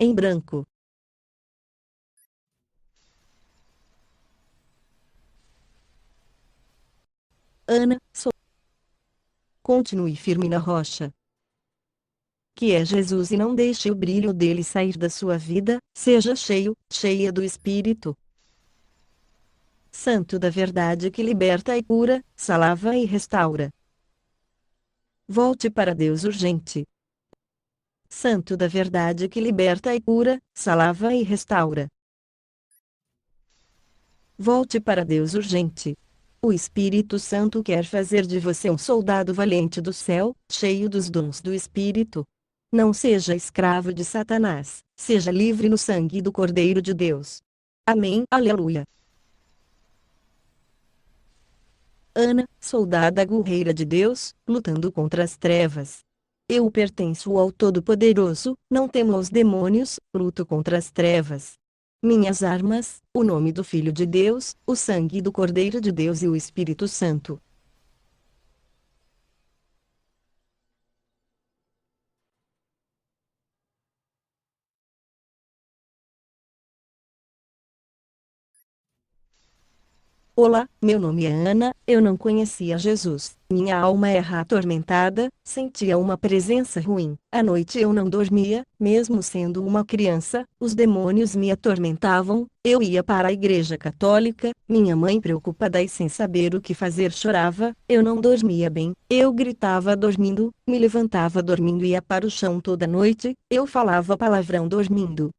Em branco. Ana, continue firme na rocha, que é Jesus, e não deixe o brilho dele sair da sua vida. Seja cheia do Espírito Santo da verdade, que liberta e cura, salva e restaura. Volte para Deus urgente. Santo da verdade, que liberta e cura, salva e restaura. Volte para Deus urgente. O Espírito Santo quer fazer de você um soldado valente do céu, cheio dos dons do Espírito. Não seja escravo de Satanás, seja livre no sangue do Cordeiro de Deus. Amém. Aleluia. Ana, soldada guerreira de Deus, lutando contra as trevas. Eu pertenço ao Todo-Poderoso, não temo aos demônios, luto contra as trevas. Minhas armas, o nome do Filho de Deus, o sangue do Cordeiro de Deus e o Espírito Santo. Olá, meu nome é Ana, eu não conhecia Jesus. Minha alma era atormentada, sentia uma presença ruim. À noite eu não dormia, mesmo sendo uma criança, os demônios me atormentavam. Eu ia para a igreja católica, minha mãe preocupada e sem saber o que fazer chorava. Eu não dormia bem, eu gritava dormindo, me levantava dormindo e ia para o chão toda noite, eu falava palavrão dormindo.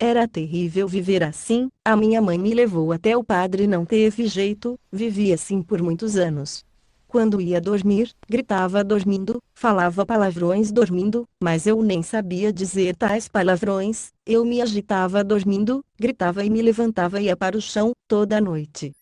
Era terrível viver assim. A minha mãe me levou até o padre, não teve jeito, vivi assim por muitos anos. Quando ia dormir, gritava dormindo, falava palavrões dormindo, mas eu nem sabia dizer tais palavrões. Eu me agitava dormindo, gritava e me levantava e ia para o chão toda noite.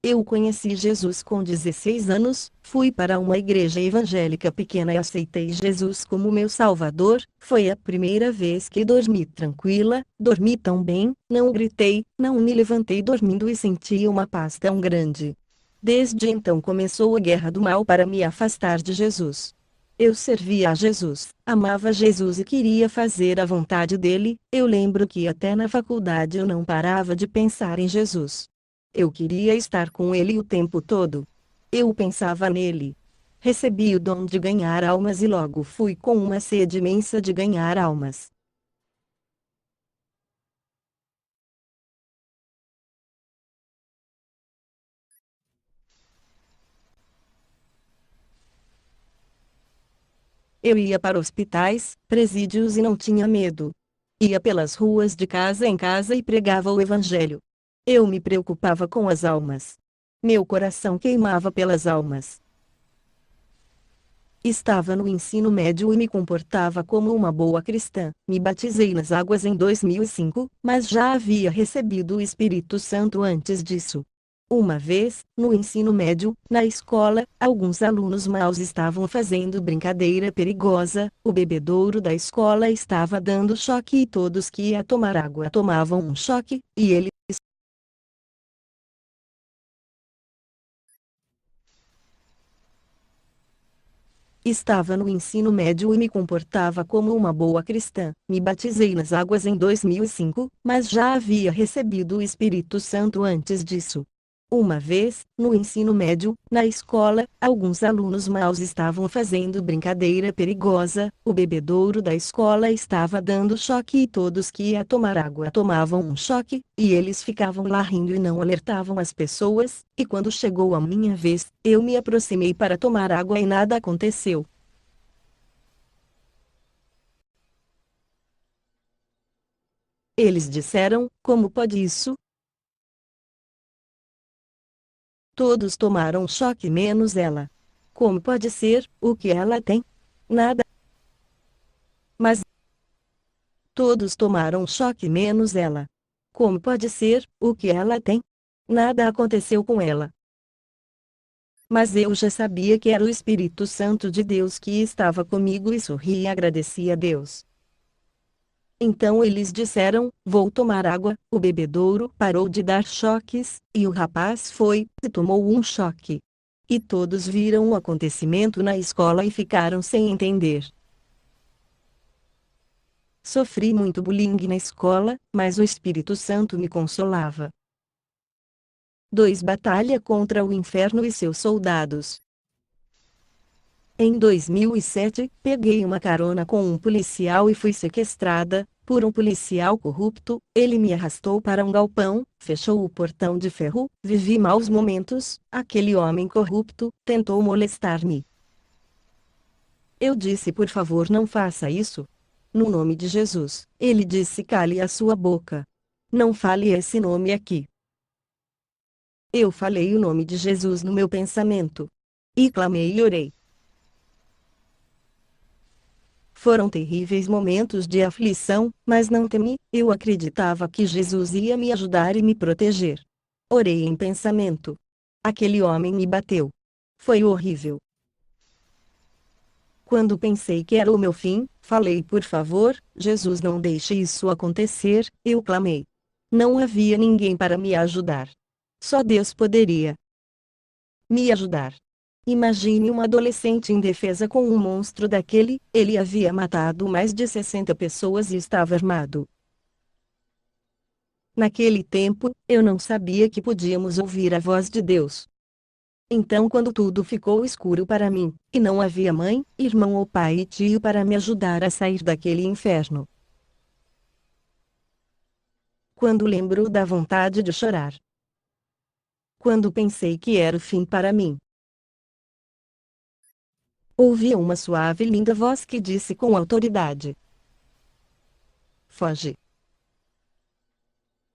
Eu conheci Jesus com 16 anos, fui para uma igreja evangélica pequena e aceitei Jesus como meu Salvador. Foi a primeira vez que dormi tranquila, dormi tão bem, não gritei, não me levantei dormindo e senti uma paz tão grande. Desde então começou a guerra do mal para me afastar de Jesus. Eu servia a Jesus, amava Jesus e queria fazer a vontade dele. Eu lembro que até na faculdade eu não parava de pensar em Jesus. Eu queria estar com ele o tempo todo. Eu pensava nele. Recebi o dom de ganhar almas e logo fui com uma sede imensa de ganhar almas. Eu ia para hospitais, presídios e não tinha medo. Ia pelas ruas de casa em casa e pregava o evangelho. Eu me preocupava com as almas. Meu coração queimava pelas almas. Estava no ensino médio e me comportava como uma boa cristã. Me batizei nas águas em 2005, mas já havia recebido o Espírito Santo antes disso. Uma vez, no ensino médio, na escola, alguns alunos maus estavam fazendo brincadeira perigosa. O bebedouro da escola estava dando choque e todos que iam tomar água tomavam um choque, e eles estava no ensino médio e me comportava como uma boa cristã. Me batizei nas águas em 2005, mas já havia recebido o Espírito Santo antes disso. Uma vez, no ensino médio, na escola, alguns alunos maus estavam fazendo brincadeira perigosa. O bebedouro da escola estava dando choque e todos que iam tomar água tomavam um choque, e eles ficavam lá rindo e não alertavam as pessoas. E quando chegou a minha vez, eu me aproximei para tomar água e nada aconteceu. Eles disseram: como pode isso? Todos tomaram choque menos ela. Como pode ser? O que ela tem? Nada. Mas todos tomaram choque menos ela. Como pode ser? O que ela tem? Nada aconteceu com ela. Mas eu já sabia que era o Espírito Santo de Deus que estava comigo e sorri e agradeci a Deus. Então eles disseram: vou tomar água. O bebedouro parou de dar choques, e o rapaz foi e tomou um choque. E todos viram o acontecimento na escola e ficaram sem entender. Sofri muito bullying na escola, mas o Espírito Santo me consolava. 2. Batalha contra o inferno e seus soldados. Em 2007, peguei uma carona com um policial e fui sequestrada por um policial corrupto. Ele me arrastou para um galpão, fechou o portão de ferro, vivi maus momentos. Aquele homem corrupto tentou molestar-me. Eu disse: por favor, não faça isso. No nome de Jesus. Ele disse: cale a sua boca. Não fale esse nome aqui. Eu falei o nome de Jesus no meu pensamento. E clamei e orei. Foram terríveis momentos de aflição, mas não temi. Eu acreditava que Jesus ia me ajudar e me proteger. Orei em pensamento. Aquele homem me bateu. Foi horrível. Quando pensei que era o meu fim, falei: por favor, Jesus, não deixe isso acontecer. Eu clamei. Não havia ninguém para me ajudar. Só Deus poderia me ajudar. Imagine uma adolescente indefesa com um monstro daquele. Ele havia matado mais de 60 pessoas e estava armado. Naquele tempo, eu não sabia que podíamos ouvir a voz de Deus. Então, quando tudo ficou escuro para mim, e não havia mãe, irmão ou pai e tio para me ajudar a sair daquele inferno. Quando lembro, da vontade de chorar. Quando pensei que era o fim para mim, ouvi uma suave e linda voz que disse com autoridade: foge.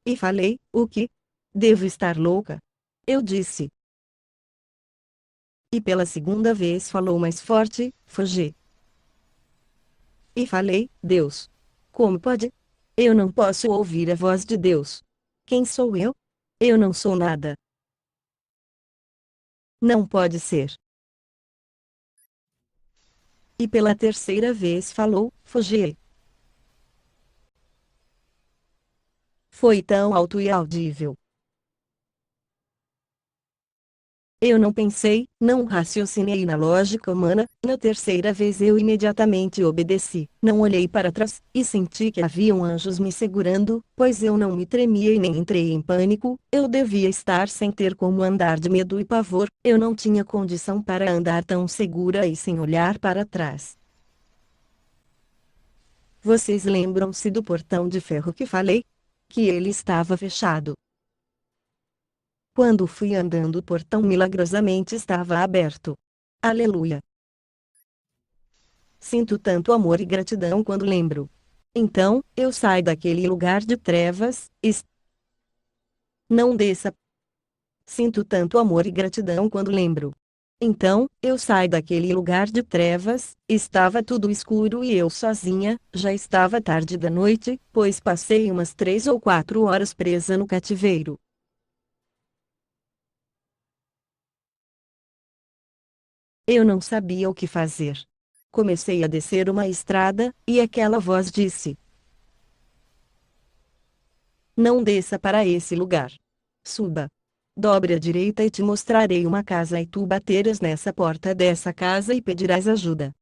E falei: o que? Devo estar louca? Eu disse. E pela segunda vez falou mais forte: foge. E falei: Deus. Como pode? Eu não posso ouvir a voz de Deus. Quem sou eu? Eu não sou nada. Não pode ser. E pela terceira vez falou: foge. Foi tão alto e audível. Eu não pensei, não raciocinei na lógica humana. Na terceira vez eu imediatamente obedeci. Não olhei para trás, e senti que haviam anjos me segurando, pois eu não me tremia e nem entrei em pânico. Eu devia estar sem ter como andar de medo e pavor. Eu não tinha condição para andar tão segura e sem olhar para trás. Vocês lembram-se do portão de ferro que falei? Que ele estava fechado. Quando fui andando, o portão milagrosamente estava aberto. Aleluia! Sinto tanto amor e gratidão quando lembro. Então, eu saio daquele lugar de trevas. Não desça. Sinto tanto amor e gratidão quando lembro. Então, eu saio daquele lugar de trevas. Estava tudo escuro e eu sozinha. Já estava tarde da noite, pois passei umas 3 ou 4 horas presa no cativeiro. Eu não sabia o que fazer. Comecei a descer uma estrada, e aquela voz disse: não desça para esse lugar. Suba. Dobre à direita e te mostrarei uma casa, e tu baterás nessa porta dessa casa e pedirás ajuda.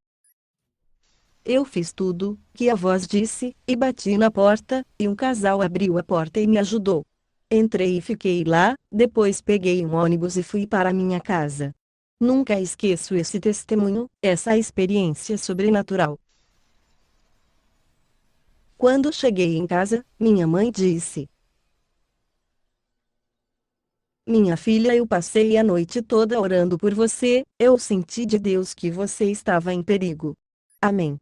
Eu fiz tudo que a voz disse, e bati na porta, e um casal abriu a porta e me ajudou. Entrei e fiquei lá. Depois peguei um ônibus e fui para minha casa. Nunca esqueço esse testemunho, essa experiência sobrenatural. Quando cheguei em casa, minha mãe disse: minha filha, eu passei a noite toda orando por você. Eu senti de Deus que você estava em perigo. Amém.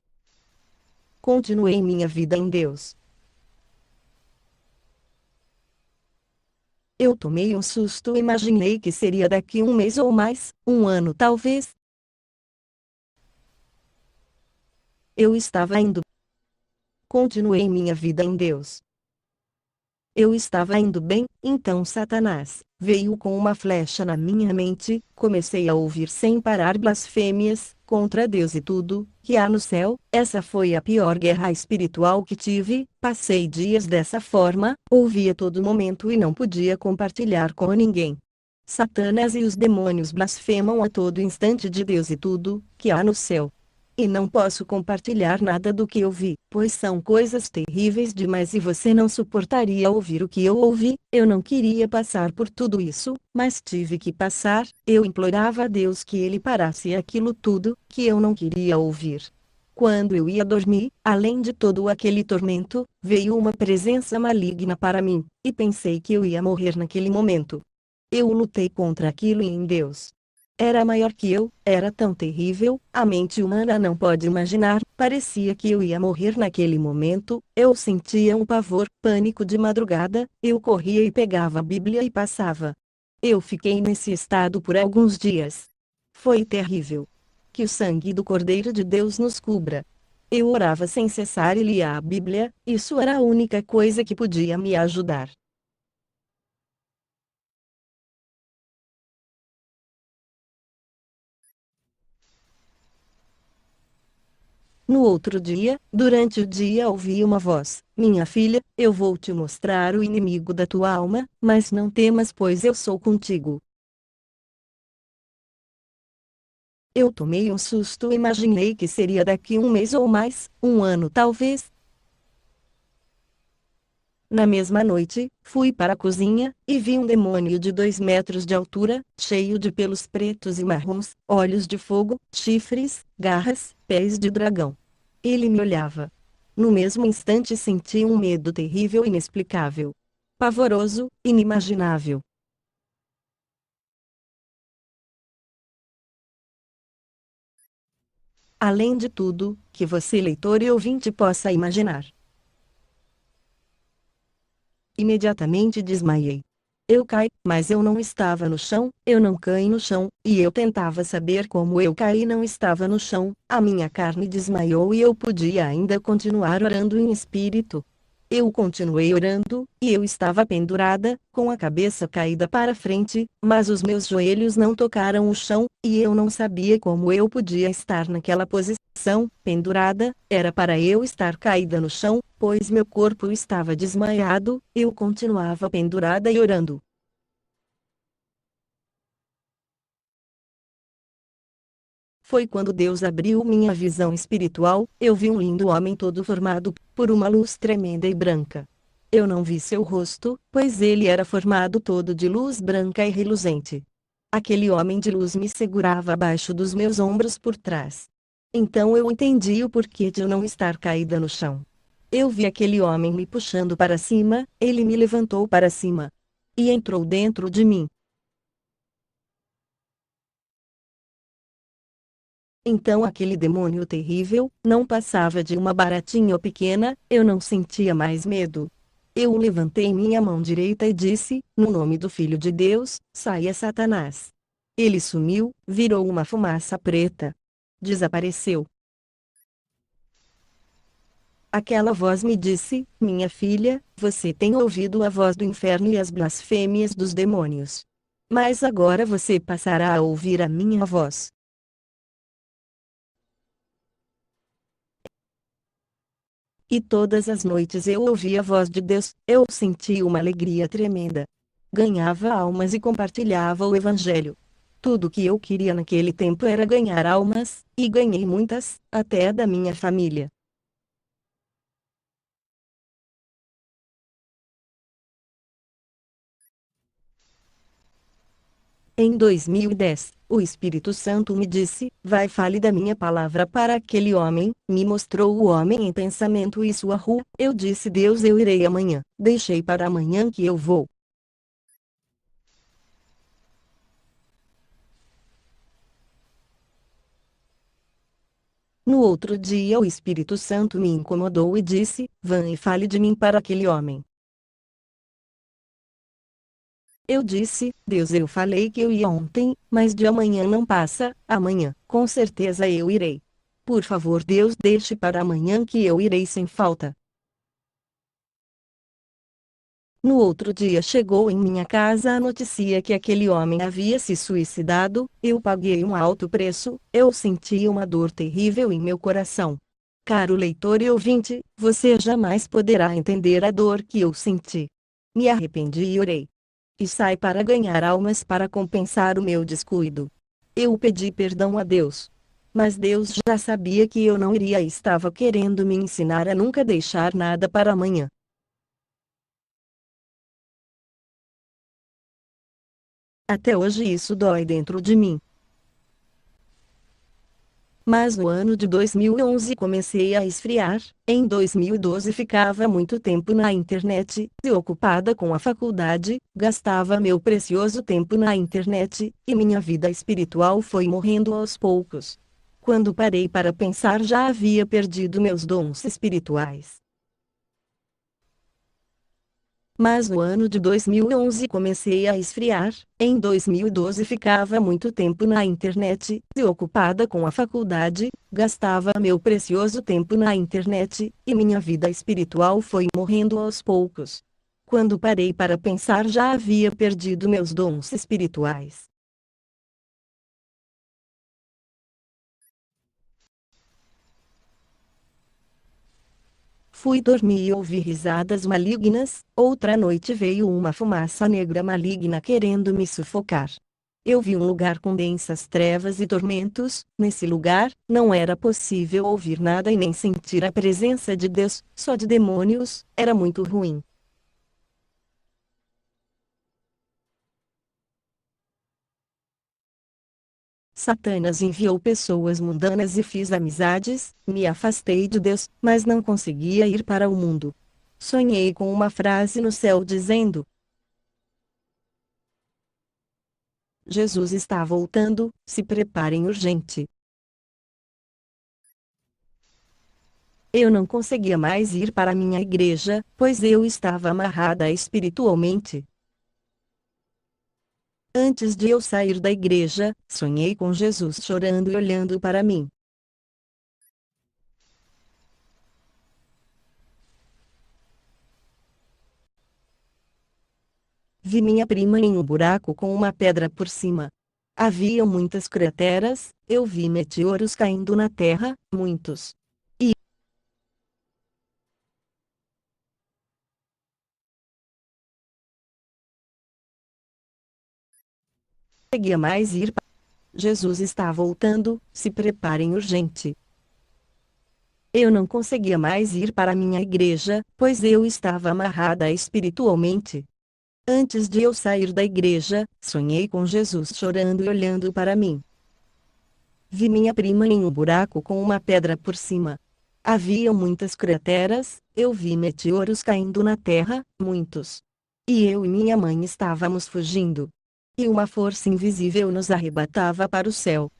Continuei minha vida em Deus. Eu tomei um susto, imaginei que seria daqui um mês ou mais, um ano talvez. Eu estava indo. Continuei minha vida em Deus. Eu estava indo bem, então Satanás veio com uma flecha na minha mente, comecei a ouvir sem parar blasfêmias contra Deus e tudo que há no céu. Essa foi a pior guerra espiritual que tive. Passei dias dessa forma, ouvia a todo momento e não podia compartilhar com ninguém. Satanás e os demônios blasfemam a todo instante de Deus e tudo que há no céu. E não posso compartilhar nada do que eu vi, pois são coisas terríveis demais e você não suportaria ouvir o que eu ouvi. Eu não queria passar por tudo isso, mas tive que passar. Eu implorava a Deus que ele parasse aquilo tudo que eu não queria ouvir. Quando eu ia dormir, além de todo aquele tormento, veio uma presença maligna para mim, e pensei que eu ia morrer naquele momento. Eu lutei contra aquilo e em Deus. Era maior que eu, era tão terrível, a mente humana não pode imaginar. Parecia que eu ia morrer naquele momento. Eu sentia um pavor, pânico de madrugada. Eu corria e pegava a Bíblia e passava. Eu fiquei nesse estado por alguns dias. Foi terrível. Que o sangue do Cordeiro de Deus nos cubra. Eu orava sem cessar e lia a Bíblia, isso era a única coisa que podia me ajudar. No outro dia, durante o dia ouvi uma voz: Minha filha, eu vou te mostrar o inimigo da tua alma, mas não temas, pois eu sou contigo. Eu tomei um susto e imaginei que seria daqui um mês ou mais, um ano talvez. Na mesma noite, fui para a cozinha, e vi um demônio de 2 metros de altura, cheio de pelos pretos e marrons, olhos de fogo, chifres, garras, pés de dragão. Ele me olhava. No mesmo instante senti um medo terrível e inexplicável. Pavoroso, inimaginável. Além de tudo, que você leitor e ouvinte possa imaginar. Imediatamente desmaiei. Eu caí, mas eu não estava no chão, eu não caí no chão, e eu tentava saber como eu caí e não estava no chão. A minha carne desmaiou e eu podia ainda continuar orando em espírito. Eu continuei orando, e eu estava pendurada, com a cabeça caída para frente, mas os meus joelhos não tocaram o chão, e eu não sabia como eu podia estar naquela posição, pendurada. Era para eu estar caída no chão, pois meu corpo estava desmaiado. Eu continuava pendurada e orando. Foi quando Deus abriu minha visão espiritual. Eu vi um lindo homem todo formado por uma luz tremenda e branca. Eu não vi seu rosto, pois ele era formado todo de luz branca e reluzente. Aquele homem de luz me segurava abaixo dos meus ombros por trás. Então eu entendi o porquê de eu não estar caída no chão. Eu vi aquele homem me puxando para cima, ele me levantou para cima. E entrou dentro de mim. Então aquele demônio terrível não passava de uma baratinha pequena. Eu não sentia mais medo. Eu levantei minha mão direita e disse: No nome do Filho de Deus, saia Satanás. Ele sumiu, virou uma fumaça preta. Desapareceu. Aquela voz me disse: Minha filha, você tem ouvido a voz do inferno e as blasfêmias dos demônios. Mas agora você passará a ouvir a minha voz. E todas as noites eu ouvia a voz de Deus. Eu sentia uma alegria tremenda. Ganhava almas e compartilhava o Evangelho. Tudo o que eu queria naquele tempo era ganhar almas, e ganhei muitas, até da minha família. Em 2010, o Espírito Santo me disse: Vai, fale da minha palavra para aquele homem. Me mostrou o homem em pensamento e sua rua. Eu disse: Deus, eu irei amanhã. Deixei para amanhã que eu vou. No outro dia o Espírito Santo me incomodou e disse: Vá e fale de mim para aquele homem. Eu disse: Deus, eu falei que eu ia ontem, mas de amanhã não passa. Amanhã, com certeza eu irei. Por favor, Deus, deixe para amanhã que eu irei sem falta. No outro dia chegou em minha casa a notícia que aquele homem havia se suicidado. Eu paguei um alto preço, eu senti uma dor terrível em meu coração. Caro leitor e ouvinte, você jamais poderá entender a dor que eu senti. Me arrependi e orei. E sai para ganhar almas para compensar o meu descuido. Eu pedi perdão a Deus. Mas Deus já sabia que eu não iria e estava querendo me ensinar a nunca deixar nada para amanhã. Até hoje isso dói dentro de mim. Mas no ano de 2011 comecei a esfriar. Em 2012 ficava muito tempo na internet, e ocupada com a faculdade, gastava meu precioso tempo na internet, e minha vida espiritual foi morrendo aos poucos. Quando parei para pensar, já havia perdido meus dons espirituais. Mas no ano de 2011 comecei a esfriar. Em 2012 ficava muito tempo na internet, e ocupada com a faculdade, gastava meu precioso tempo na internet, e minha vida espiritual foi morrendo aos poucos. Quando parei para pensar, já havia perdido meus dons espirituais. Fui dormir e ouvi risadas malignas. Outra noite veio uma fumaça negra maligna querendo me sufocar. Eu vi um lugar com densas trevas e tormentos. Nesse lugar, não era possível ouvir nada e nem sentir a presença de Deus, só de demônios. Era muito ruim. Satanás enviou pessoas mundanas e fiz amizades. Me afastei de Deus, mas não conseguia ir para o mundo. Sonhei com uma frase no céu dizendo: Jesus está voltando, se preparem urgente. Eu não conseguia mais ir para minha igreja, pois eu estava amarrada espiritualmente. Antes de eu sair da igreja, sonhei com Jesus chorando e olhando para mim. Vi minha prima em um buraco com uma pedra por cima. Havia muitas crateras, eu vi meteoros caindo na terra, muitos. E conseguia mais ir. Jesus está voltando, se preparem urgente. Eu não conseguia mais ir para minha igreja, pois eu estava amarrada espiritualmente. Antes de eu sair da igreja, sonhei com Jesus chorando e olhando para mim. Vi minha prima em um buraco com uma pedra por cima. Havia muitas crateras, eu vi meteoros caindo na terra, muitos. E eu e minha mãe estávamos fugindo. E uma força invisível nos arrebatava para o céu.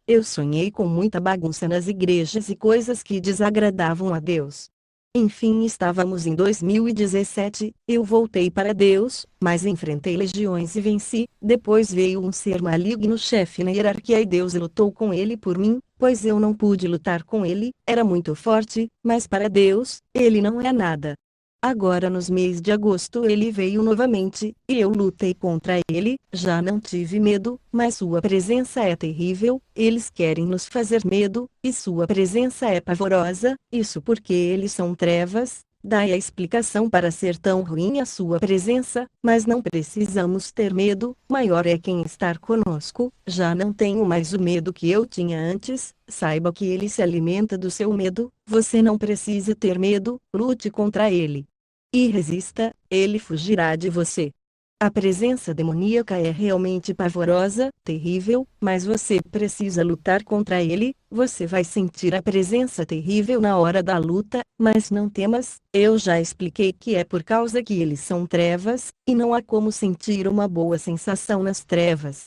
Eu sonhei com muita bagunça nas igrejas e coisas que desagradavam a Deus. Enfim, estávamos em 2017, eu voltei para Deus, mas enfrentei legiões e venci. Depois veio um ser maligno chefe na hierarquia e Deus lutou com ele por mim, pois eu não pude lutar com ele, era muito forte, mas para Deus, ele não é nada. Agora nos mês de agosto ele veio novamente, e eu lutei contra ele, já não tive medo, mas sua presença é terrível, eles querem nos fazer medo, e sua presença é pavorosa, isso porque eles são trevas. Dai a explicação para ser tão ruim a sua presença, mas não precisamos ter medo, maior é quem está conosco. Já não tenho mais o medo que eu tinha antes, saiba que ele se alimenta do seu medo, você não precisa ter medo, lute contra ele. E resista, ele fugirá de você. A presença demoníaca é realmente pavorosa, terrível, mas você precisa lutar contra ele. Você vai sentir a presença terrível na hora da luta, mas não temas, eu já expliquei que é por causa que eles são trevas, e não há como sentir uma boa sensação nas trevas.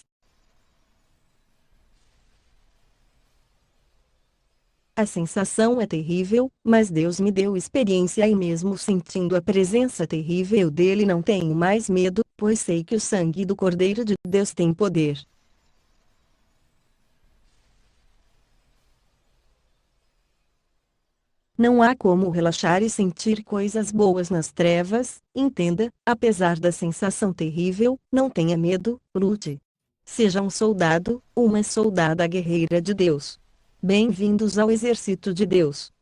A sensação é terrível, mas Deus me deu experiência e mesmo sentindo a presença terrível dele não tenho mais medo, pois sei que o sangue do Cordeiro de Deus tem poder. Não há como relaxar e sentir coisas boas nas trevas, entenda, apesar da sensação terrível, não tenha medo, lute. Seja um soldado, uma soldada guerreira de Deus. Bem-vindos ao exército de Deus.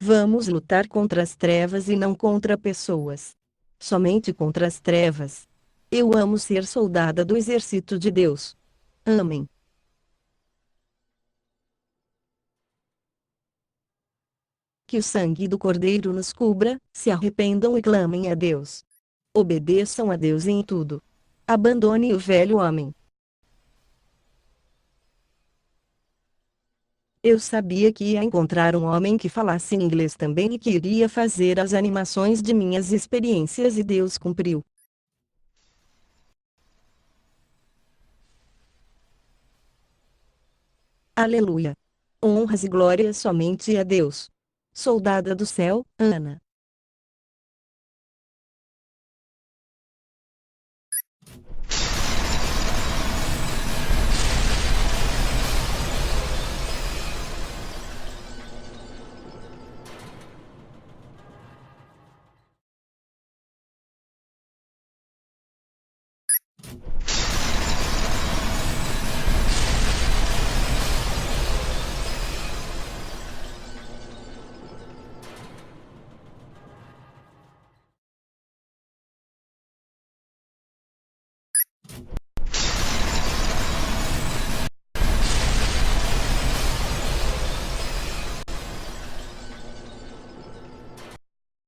Vamos lutar contra as trevas e não contra pessoas. Somente contra as trevas. Eu amo ser soldada do exército de Deus. Amém. Que o sangue do Cordeiro nos cubra, se arrependam e clamem a Deus. Obedeçam a Deus em tudo. Abandone o velho homem. Eu sabia que ia encontrar um homem que falasse inglês também e que iria fazer as animações de minhas experiências e Deus cumpriu. Aleluia. Honras e glórias somente a Deus. Soldada do céu, Ana.